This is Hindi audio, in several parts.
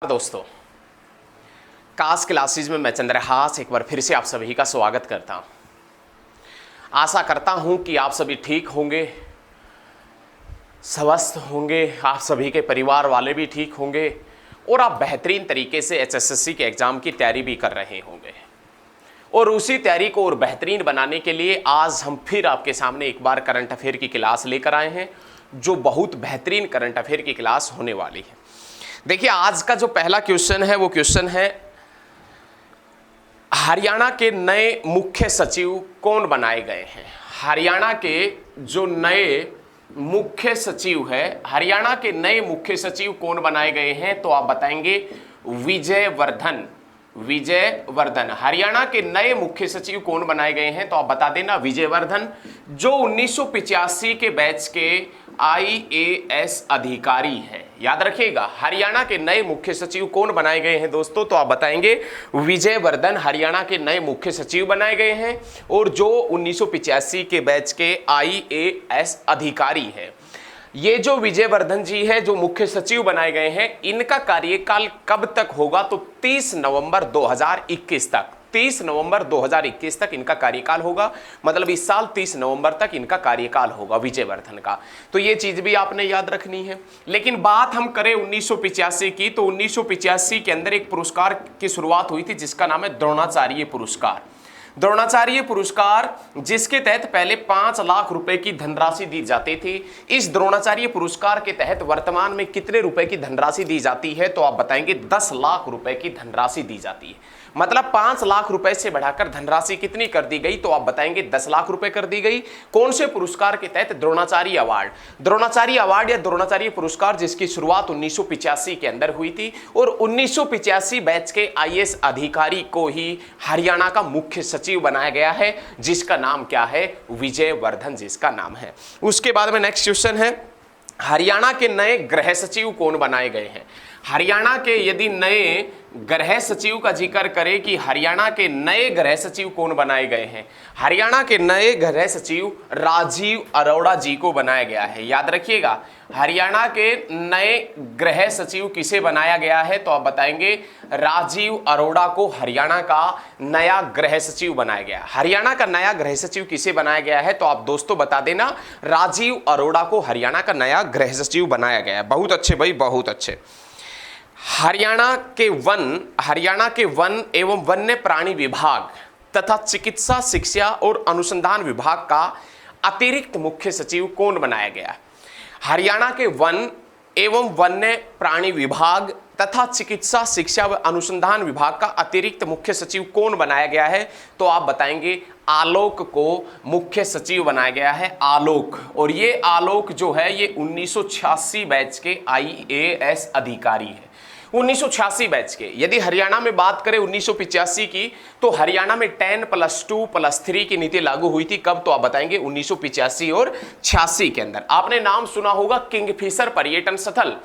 दोस्तों, कास क्लासेज में मैं चंद्रहास एक बार फिर से आप सभी का स्वागत करता हूं। आशा करता हूं कि आप सभी ठीक होंगे, स्वस्थ होंगे, आप सभी के परिवार वाले भी ठीक होंगे और आप बेहतरीन तरीके से एचएसएससी के एग्जाम की तैयारी भी कर रहे होंगे। और उसी तैयारी को और बेहतरीन बनाने के लिए आज हम फिर आपके सामने एक बार करंट अफेयर की क्लास लेकर आए हैं, जो बहुत बेहतरीन करंट अफेयर की क्लास होने वाली है। देखिए, आज का जो पहला क्वेश्चन है वो क्वेश्चन है, हरियाणा के नए मुख्य सचिव कौन बनाए गए हैं। हरियाणा के जो नए मुख्य सचिव है, हरियाणा के नए मुख्य सचिव कौन बनाए गए हैं, तो आप बताएंगे विजय वर्धन। विजय वर्धन हरियाणा के नए मुख्य सचिव कौन बनाए गए हैं, तो आप बता देना विजय वर्धन, जो 1985 के बैच के आईएएस अधिकारी है। याद रखिएगा, हरियाणा के नए मुख्य सचिव कौन बनाए गए हैं दोस्तों, तो आप बताएंगे विजय वर्धन हरियाणा के नए मुख्य सचिव बनाए गए हैं, और जो 1985 के बैच के आईएएस अधिकारी है। ये जो विजय वर्धन जी है, जो मुख्य सचिव बनाए गए हैं, इनका कार्यकाल कब तक होगा, तो 30 नवंबर 2021 तक। 30 नवंबर 2021 तक इनका कार्यकाल होगा, मतलब इस साल 30 नवंबर तक इनका कार्यकाल होगा विजय वर्धन का। तो ये चीज भी आपने याद रखनी है। लेकिन बात हम करें 1985 की, तो 1985 के अंदर एक पुरस्कार की शुरुआत हुई थी जिसका नाम है द्रोणाचार्य पुरस्कार। द्रोणाचार्य पुरस्कार, जिसके तहत पहले 5 लाख रुपए की धनराशि दी जाती थी। इस द्रोणाचार्य पुरस्कार के तहत वर्तमान में कितने रुपए की धनराशि दी जाती है, तो आप बताएंगे 10 लाख रुपए की धनराशि दी जाती है। मतलब 5 लाख रुपए से बढ़ाकर धनराशि कितनी कर दी गई, तो आप बताएंगे 10 लाख रुपए कर दी गई। कौन से पुरस्कार के तहत? द्रोणाचार्य अवार्ड। द्रोणाचार्य अवार्ड या द्रोणाचार्य पुरस्कार, जिसकी शुरुआत 1985 के अंदर हुई थी, और 1985 बैच के आईएएस अधिकारी को ही हरियाणा का मुख्य सचिव बनाया गया है, जिसका नाम क्या है? विजय वर्धन जिसका नाम है। उसके बाद में नेक्स्ट क्वेश्चन है, हरियाणा के नए गृह सचिव कौन बनाए गए हैं। हरियाणा के यदि नए गृह सचिव का जिक्र करें कि हरियाणा के नए गृह सचिव कौन बनाए गए हैं, हरियाणा के नए गृह सचिव राजीव अरोड़ा जी को बनाया गया है। याद रखिएगा, हरियाणा के नए गृह सचिव किसे बनाया गया है, तो आप बताएंगे राजीव अरोड़ा को हरियाणा का नया गृह सचिव बनाया गया। हरियाणा का नया गृह सचिव किसे बनाया गया है, तो आप दोस्तों बता देना राजीव अरोड़ा को हरियाणा का नया गृह सचिव बनाया गया है। बहुत अच्छे भाई, बहुत अच्छे। हरियाणा के वन एवं वन्य प्राणी विभाग तथा चिकित्सा, शिक्षा और अनुसंधान विभाग का अतिरिक्त मुख्य सचिव कौन बनाया गया? हरियाणा के वन एवं वन्य प्राणी विभाग तथा चिकित्सा, शिक्षा व अनुसंधान विभाग का अतिरिक्त मुख्य सचिव कौन बनाया गया है, तो आप बताएंगे आलोक को मुख्य सचिव बनाया गया है। आलोक, और ये आलोक जो है ये 1986 बैच के आईएएस अधिकारी है। 1986 बैच के। यदि हरियाणा में बात करें 1985 की, तो हरियाणा में 10+2+3 की नीति लागू हुई थी। कब? तो आप बताएंगे 1985 और 86 के अंदर। आपने नाम सुना होगा किंगफिशर पर्यटन स्थल,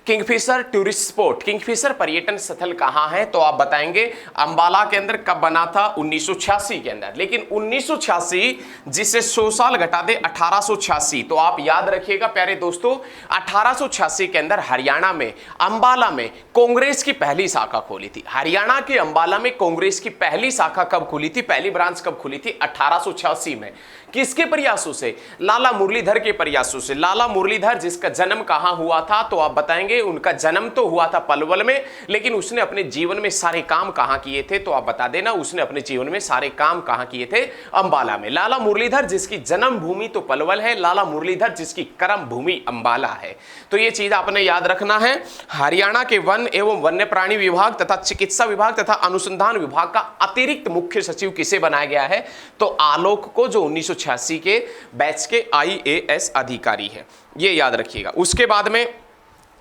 किंगफिशर टूरिस्ट स्पॉट। किंगफिशर पर्यटन स्थल कहां है, तो आप बताएंगे अंबाला के अंदर। कब बना था? 1986 के अंदर। लेकिन 1986 जिससे 100 साल घटा दे 1886, तो आप याद रखिएगा प्यारे दोस्तों, 1886 के अंदर हरियाणा में अंबाला में कांग्रेस की पहली शाखा खोली थी। हरियाणा के अंबाला में कांग्रेस की पहली शाखा कब खुली थी, पहली ब्रांच कब खुली थी? 1886 में। किसके प्रयासों से? लाला मुरलीधर के प्रयासों से। लाला मुरलीधर जिसका जन्म कहां हुआ था, तो आप बताएंगे उनका जन्म तो हुआ था पलवल में, लेकिन उसने अपने जीवन में सारे काम कहां किए थे, तो आप बता देना उसने अपने जीवन में सारे काम कहां किए थे? अंबाला में। लाला मुरलीधर जिसकी जन्म भूमि तो पलवल है, लाला मुरलीधर जिसकी कर्म भूमि अंबाला है। तो ये चीज आपने याद रखना है। हरियाणा के वन एवं वन्य प्राणी विभाग तथा चिकित्सा विभाग तथा अनुसंधान विभाग का अतिरिक्त मुख्य सचिव किसे बनाया गया है, तो आलोक को, जो 1986 के बैच के आईएएस अधिकारी है। ये याद रखिएगा। उसके बाद में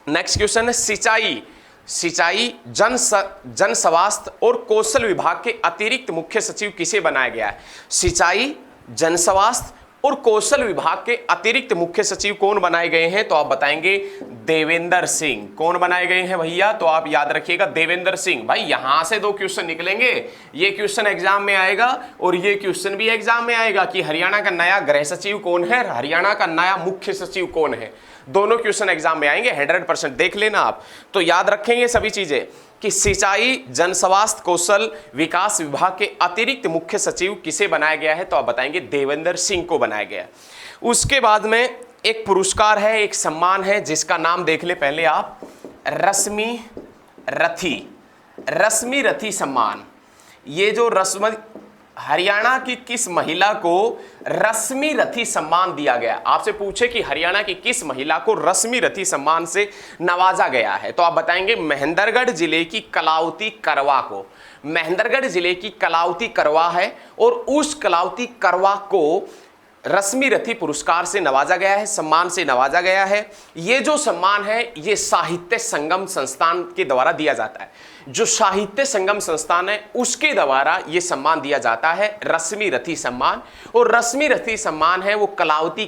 नेक्स्ट क्वेश्चन है, सिंचाई, जन स्वास्थ्य और कौशल विभाग के अतिरिक्त मुख्य सचिव किसे बनाया गया है? सिंचाई, जन स्वास्थ्य और कौशल विभाग के अतिरिक्त मुख्य सचिव कौन बनाए गए हैं, तो आप बताएंगे देवेंद्र सिंह। कौन बनाए गए हैं भैया, तो आप याद रखिएगा देवेंद्र सिंह। भाई यहां से 2 क्वेश्चन निकलेंगे, ये क्वेश्चन एग्जाम में आएगा और ये क्वेश्चन भी एग्जाम में आएगा कि हरियाणा का नया गृह सचिव कौन है, हरियाणा का नया मुख्य सचिव कौन है। दोनों क्वेश्चन एग्जाम में आएंगे, 100% देख लेना आप। तो याद रखेंगे सभी चीजें कि सिंचाई जन स्वास्थ्य कौशल विकास विभाग के अतिरिक्त मुख्य सचिव किसे बनाया गया है, तो आप बताएंगे देवेंद्र सिंह को बनाया गया है। उसके बाद में एक पुरस्कार है, एक सम्मान है जिसका नाम देख ले पहले आप, रश्मि रथी सम्मान। ये जो हरियाणा की किस महिला को रश्मि रथी सम्मान दिया गया? आपसे पूछे कि हरियाणा की किस महिला को रश्मि रथी सम्मान से नवाजा गया है, तो आप बताएंगे महेंद्रगढ़ जिले की कलावती करवा को। महेंद्रगढ़ जिले की कलावती करवा है और उस कलावती करवा को रश्मि रथी पुरस्कार से नवाजा गया है, सम्मान से नवाजा गया है। ये जो सम्मान है ये साहित्य संगम संस्थान के द्वारा दिया जाता है। जो साहित्य संगम संस्थान है उसके द्वारा ये सम्मान दिया जाता है, रश्मि रथी सम्मान। और रश्मि रथी सम्मान है वो कलावती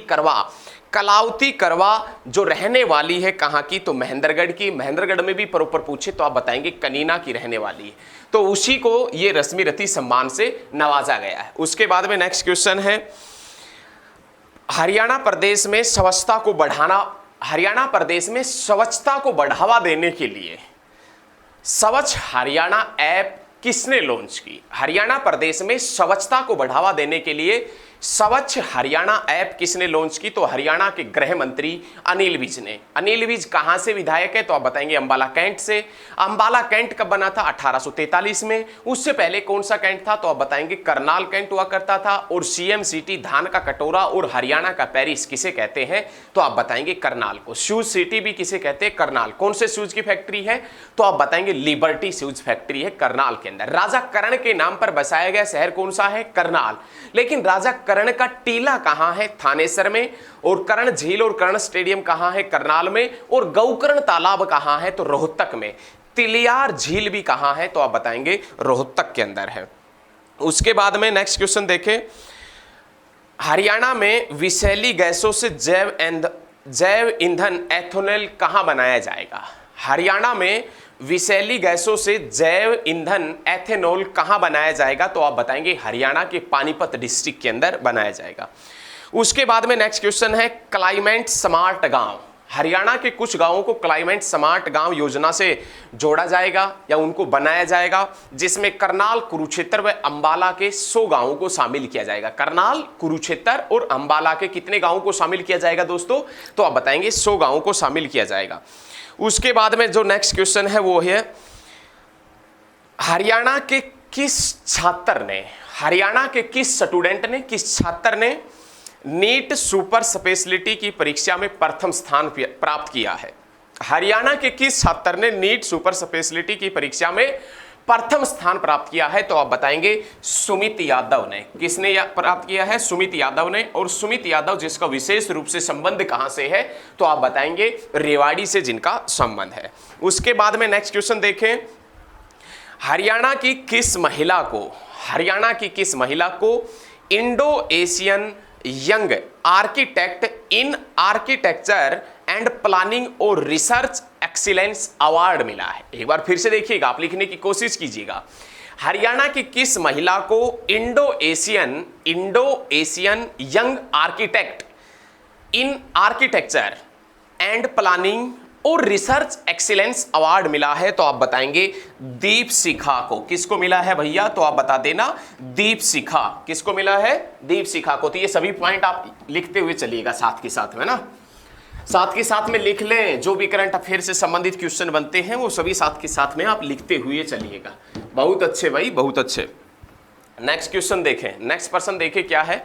करवा जो रहने वाली है कहाँ की, तो महेंद्रगढ़ की। महेंद्रगढ़ में भी प्रॉपर पूछे तो आप बताएंगे कनीना की रहने वाली है, तो उसी को ये रश्मि रथी सम्मान से नवाजा गया है। उसके बाद में नेक्स्ट क्वेश्चन है, हरियाणा प्रदेश में स्वच्छता को बढ़ावा देने के लिए स्वच्छ हरियाणा ऐप किसने लॉन्च की? हरियाणा प्रदेश में स्वच्छता को बढ़ावा देने के लिए स्वच्छ हरियाणा ऐप किसने लॉन्च की? तो हरियाणा के गृह मंत्री अनिल विज ने। अनिल विज कहां से विधायक है? तो आप बताएंगे अंबाला कैंट से। अंबाला कैंट कब बना था? 1843 में। उससे पहले कौन सा कैंट था? तो आप बताएंगे करनाल कैंट हुआ करता था। और सीएम सिटी धान का कटोरा और हरियाणा का पेरिस किसे कहते हैं? तो आप बताएंगे करनाल को। शूज सिटी भी किसे कहते हैं? करनाल। कौन से शूज की फैक्ट्री है? तो आप बताएंगे लिबर्टी शूज फैक्ट्री है करनाल के अंदर। राजा कर्ण के नाम पर बसाया गया शहर कौन सा है? करनाल। लेकिन राजा कर्ण का टीला कहां है? थानेसर में। और कर्ण झील और कर्ण स्टेडियम कहां है? करनाल में। और गौकर्ण तालाब कहां है? तो रोहतक में। तिलियार झील भी कहां है? तो आप बताएंगे रोहतक के अंदर है। उसके बाद में नेक्स्ट क्वेश्चन देखें, हरियाणा में विषैली गैसों से जैव ईंधन एथेनॉल कहां बनाया जाएगा? हरियाणा में विषैली गैसों से जैव ईंधन एथेनॉल कहां बनाया जाएगा? तो आप बताएंगे हरियाणा के पानीपत डिस्ट्रिक्ट के अंदर बनाया जाएगा। उसके बाद में नेक्स्ट क्वेश्चन है, क्लाइमेट स्मार्ट गांव। हरियाणा के कुछ गांवों को क्लाइमेट स्मार्ट गांव योजना से जोड़ा जाएगा या उनको बनाया जाएगा, जिसमें करनाल, कुरुक्षेत्र व अंबाला के 100 गांवों को शामिल किया जाएगा। करनाल, कुरुक्षेत्र और अंबाला के कितने गांवों को शामिल किया जाएगा दोस्तों? तो आप बताएंगे 100 गांवों को शामिल किया जाएगा। उसके बाद में जो नेक्स्ट क्वेश्चन है वो है, हरियाणा के किस स्टूडेंट ने, किस छात्र ने नीट सुपर स्पेशलिटी की परीक्षा में प्रथम स्थान प्राप्त किया है? हरियाणा के किस छात्र ने नीट सुपर स्पेशलिटी की परीक्षा में प्रथम स्थान प्राप्त किया है? तो आप बताएंगे सुमित यादव ने। किसने प्राप्त किया है? सुमित यादव ने। और सुमित यादव जिसका विशेष रूप से संबंध कहां से है? तो आप बताएंगे रेवाड़ी से जिनका संबंध है। उसके बाद में नेक्स्ट क्वेश्चन देखें, हरियाणा की किस महिला को Indo Asian young architect in architecture and planning और रिसर्च एक्सीलेंस अवार्ड मिला है? एक बार फिर से देखिएगा, आप लिखने की कोशिश कीजिएगा। हरियाणा की किस महिला को Indo Asian young architect in architecture and planning और रिसर्च एक्सीलेंस अवार्ड मिला है? तो आप बताएंगे दीपशिखा को। किसको मिला है भैया? तो आप बता देना दीपशिखा। किसको मिला है? दीपशिखा को। तो ये सभी पॉइंट आप लिखते हुए चलिएगा साथ के साथ में ना, साथ के साथ में लिख लें। जो भी करंट अफेयर से संबंधित क्वेश्चन बनते हैं वो सभी साथ के साथ में आप लिखते हुए चलिएगा। बहुत अच्छे भाई, बहुत अच्छे। नेक्स्ट क्वेश्चन देखें, नेक्स्ट पर्सन देखें क्या है।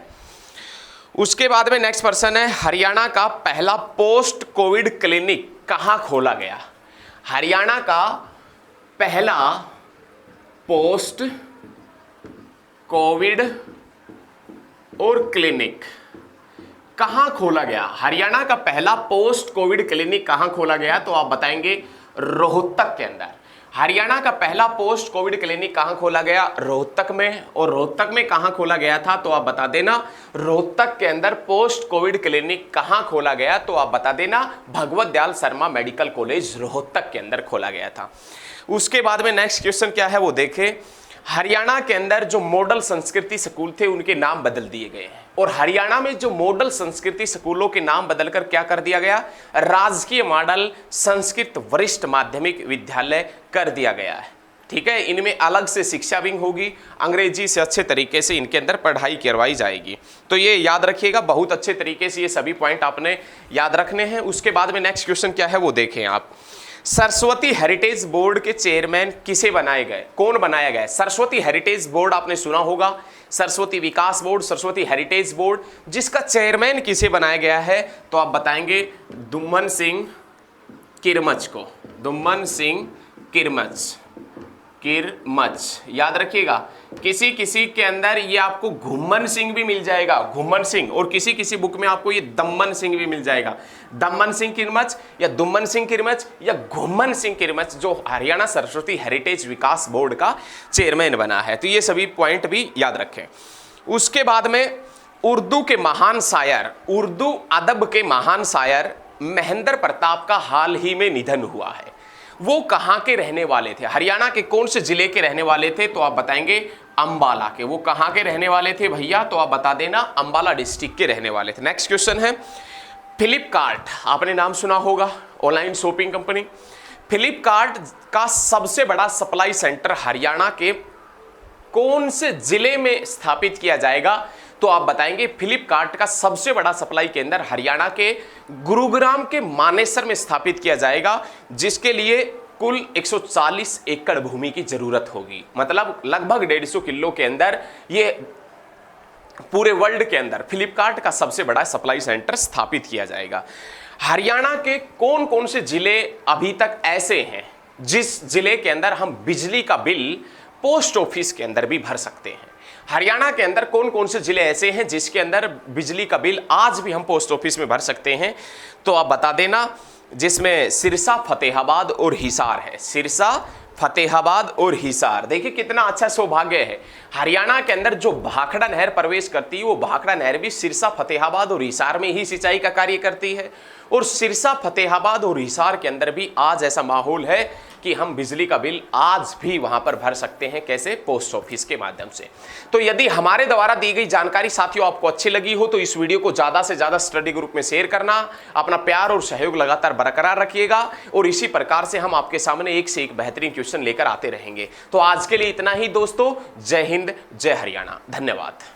उसके बाद में नेक्स्ट पर्सन है, हरियाणा का पहला पोस्ट कोविड क्लिनिक कहां खोला गया? हरियाणा का पहला पोस्ट कोविड और क्लिनिक कहां खोला गया? हरियाणा का पहला पोस्ट कोविड क्लिनिक कहां खोला गया? तो आप बताएंगे रोहतक के अंदर। हरियाणा का पहला पोस्ट कोविड क्लिनिक कहां खोला गया? रोहतक में। और रोहतक में कहां खोला गया था? तो आप बता देना रोहतक के अंदर पोस्ट कोविड क्लिनिक कहां खोला गया? तो आप बता देना भगवत दयाल शर्मा मेडिकल कॉलेज रोहतक के अंदर खोला गया था। उसके बाद में नेक्स्ट क्वेश्चन क्या है वो देखें, हरियाणा के अंदर जो मॉडल संस्कृति स्कूल थे उनके नाम बदल दिए गए हैं, और हरियाणा में जो मॉडल संस्कृति स्कूलों के नाम बदलकर क्या कर दिया गया, राजकीय मॉडल संस्कृत वरिष्ठ माध्यमिक विद्यालय कर दिया गया है। ठीक है, इनमें अलग से शिक्षा विंग होगी, अंग्रेजी से अच्छे तरीके से इनके अंदर पढ़ाई करवाई जाएगी। तो ये याद रखिएगा, बहुत अच्छे तरीके से ये सभी पॉइंट आपने याद रखने हैं। उसके बाद में नेक्स्ट क्वेश्चन क्या है वो देखें आप। सरस्वती हेरिटेज बोर्ड के चेयरमैन किसे बनाए गए, कौन बनाया गया? सरस्वती हेरिटेज बोर्ड आपने सुना होगा, सरस्वती विकास बोर्ड, सरस्वती हेरिटेज बोर्ड, जिसका चेयरमैन किसे बनाया गया है तो आप बताएंगे दुम्मन सिंह किरमच को। दुम्मन सिंह किरमच, किरमच याद रखिएगा। किसी किसी के अंदर ये आपको घुम्मन सिंह भी मिल जाएगा, घुम्मन सिंह, और किसी किसी बुक में आपको ये दम्मन सिंह भी मिल जाएगा। दम्मन सिंह किरमच या दुम्मन सिंह किरमच या घुम्मन सिंह किरमच, जो हरियाणा सरस्वती हेरिटेज विकास बोर्ड का चेयरमैन बना है। तो ये सभी पॉइंट भी याद रखें। उसके बाद में उर्दू के महान शायर, उर्दू अदब के महान शायर महेंद्र प्रताप का हाल ही में निधन हुआ है। वो कहाँ के रहने वाले थे, हरियाणा के कौन से जिले के रहने वाले थे तो आप बताएंगे अंबाला के। वो कहाँ के रहने वाले थे भैया तो आप बता देना अंबाला डिस्ट्रिक्ट के रहने वाले थे। नेक्स्ट क्वेश्चन है, फ्लिपकार्ट आपने नाम सुना होगा, ऑनलाइन शॉपिंग कंपनी। फ्लिपकार्ट का सबसे बड़ा सप्लाई सेंटर हरियाणा के कौन से जिले में स्थापित किया जाएगा तो आप बताएंगे फ्लिपकार्ट का सबसे बड़ा सप्लाई केंद्र हरियाणा के गुरुग्राम के मानेसर में स्थापित किया जाएगा, जिसके लिए कुल 140 एकड़ भूमि की जरूरत होगी। मतलब लगभग 150 किलो के अंदर ये पूरे वर्ल्ड के अंदर फ्लिपकार्ट का सबसे बड़ा सप्लाई सेंटर स्थापित किया जाएगा। हरियाणा के कौन कौन से जिले अभी तक ऐसे हैं जिस जिले के अंदर हम बिजली का बिल पोस्ट ऑफिस के अंदर भी भर सकते हैं? हरियाणा के अंदर कौन कौन से जिले ऐसे हैं जिसके अंदर बिजली का बिल आज भी हम पोस्ट ऑफिस में भर सकते हैं तो आप बता देना, जिसमें सिरसा, फतेहाबाद और हिसार है। सिरसा, फतेहाबाद और हिसार। देखिए कितना अच्छा सौभाग्य है, हरियाणा के अंदर जो भाखड़ा नहर प्रवेश करती है वो भाखड़ा नहर भी सिरसा, फतेहाबाद और हिसार में ही सिंचाई का कार्य करती है। और सिरसा, फतेहाबाद और हिसार के अंदर भी आज ऐसा माहौल है कि हम बिजली का बिल आज भी वहां पर भर सकते हैं। कैसे? पोस्ट ऑफिस के माध्यम से। तो यदि हमारे द्वारा दी गई जानकारी साथियों आपको अच्छी लगी हो तो इस वीडियो को ज्यादा से ज्यादा स्टडी ग्रुप में शेयर करना, अपना प्यार और सहयोग लगातार बरकरार रखिएगा, और इसी प्रकार से हम आपके सामने एक से एक बेहतरीन क्वेश्चन लेकर आते रहेंगे। तो आज के लिए इतना ही दोस्तों, जय हिंद, जय हरियाणा, धन्यवाद।